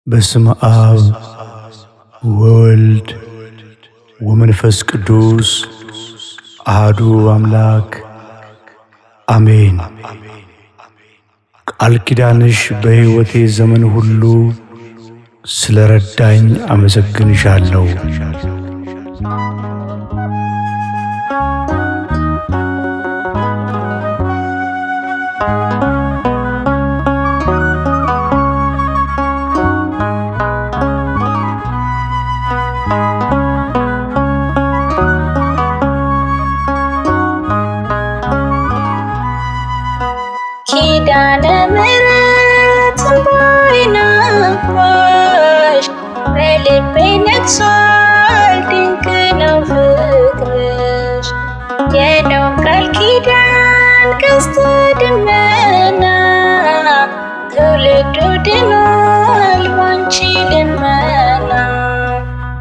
በስመ አብ ወወልድ ወመንፈስ ቅዱስ አሐዱ አምላክ አሜን። ቃል ኪዳንሽ በሕይወቴ ዘመን ሁሉ ስለረዳኝ አመሰግንሻለሁ። ኪዳነ ምሕረት ባይናባሽ በልቤ ነግሷል፣ ድንቅ ነው ፍቅርሽ። የኖኅ ቃል ኪዳን ቀስተ ደመና ትውልዱ ድኗል ባንቺ ልመና።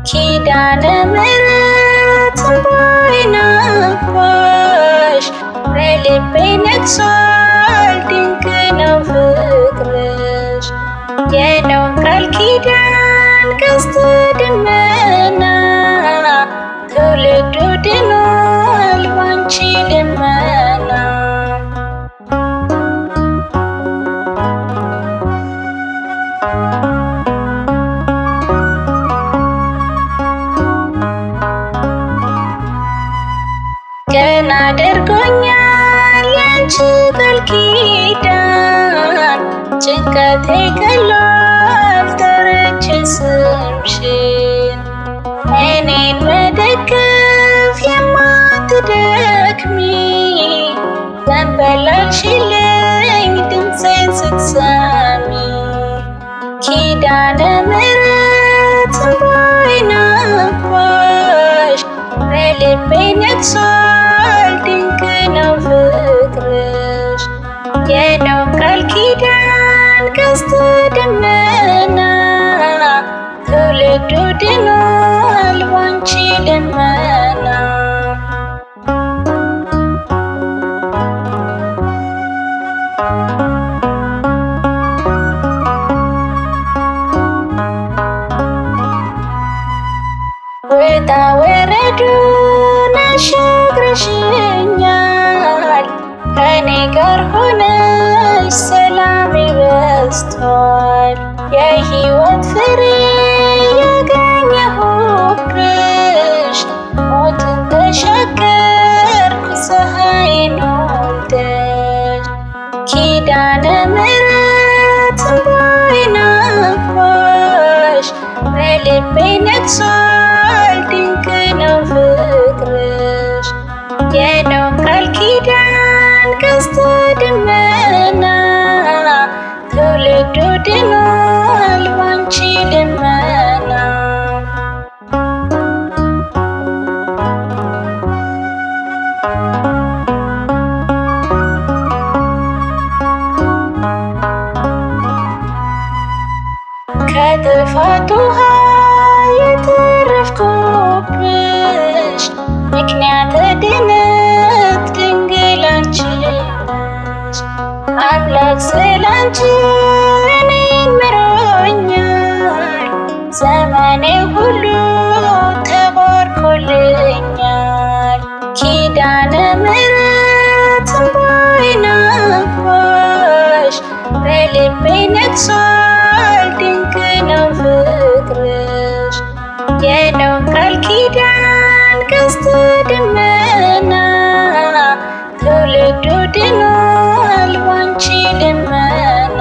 ኪዳነ ምሕረት ባይናባሽ በልቤ ነግሷል፣ ድንቅ ነው ፍቅርሽ። የኖኅ ቃል ኪዳን ቀስተ ደመና ትውልዱ ድኗል ባንቺ ልመና። ቀና አድርጎኛል ያንቺ ቃል ኪዳን፣ ጭንቀቴ ቀሏል ጠርቼ ስምሽን። እኔን መደገፍ የማትደክሚ ዘንበል አልሽልኝ ድምፄን ስትሰሚ። ኪዳነ ምሕረት ባይናባሽ በልቤ ነግሷል፣ ድንቅ ነው ፍቅርሽ። የኖኅ ቃል ኪዳን ቀስተ ደመና ትውልዱ ድኗል ባንቺ ልመና። ውጣ ወረዱን አሻግረሽኛል፣ ከኔ ጋር ሆነሽ ሰላም በዝቷል። የሕይወት ፍሬ ያገኘሁብሽ፣ ሞትን ተሻገርኩ ፀሐይን ወልደሽ። ኪዳነ ምሕረት ባይናባሽ በልቤ ነግሷል፣ ድንቅ ነው ፍቅርሽ። የኖኅ ቃል ኪዳን ቀስተ ደመና ትውልዱ ድኗል ባንቺ ልመና። ከጥፋት ውሃ የተረፍኩብሽ፣ ምክንያተ ድነት ድንግል አንቺ ነሽ። አምላክ ስላንቺ እኔን ምሮኛል፣ ዘመኔ ሁሉ ተባርኮልኛል። ኪዳነ ምሕረት ባይናባሽ በልቤ ነግሷል፣ ድንቅ ነው ፍቅርሽ። የኖኅ ቃል ኪዳን ቀስተ ደመና ትውልዱ ድኗል ባንቺ ልመና።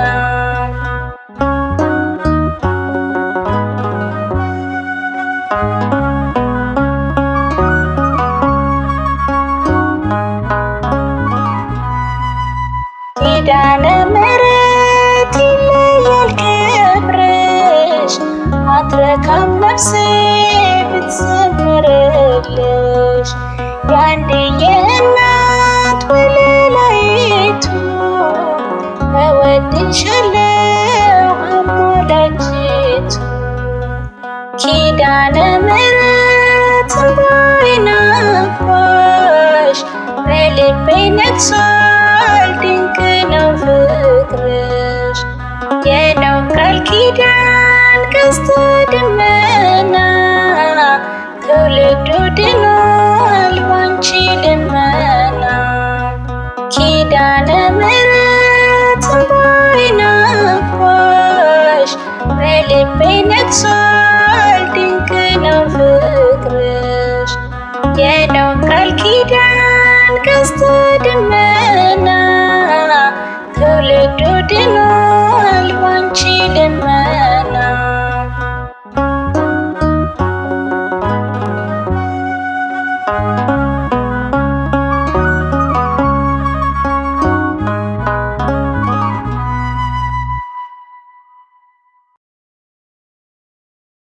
ኪዳነ ምሕረት ይለያል ክብርሽ፣ አትረካም ነፍሴ ብትዘምርልሽ። የአንድዬ እናት ወለላይቱ እወድሻለሁ አማላጅቱ። ኪዳነ ምሕረት ባይናባሽ በልቤ ነግሷል፣ ድንቅ ነው ፍቅርሽ። የኖኅ ቃል ኪዳን ቀስተ ደመና ትውልዱ ድኗል ባንቺ ልመና። ኪዳነ ምሕረት እንባዬ ናፍቆሽ በልቤ ነግሷል ድንቅ ነው ፍቅርሽ። የኖህ ቃል ኪዳን ቀስተ ደመና ትውልዱ ድኗል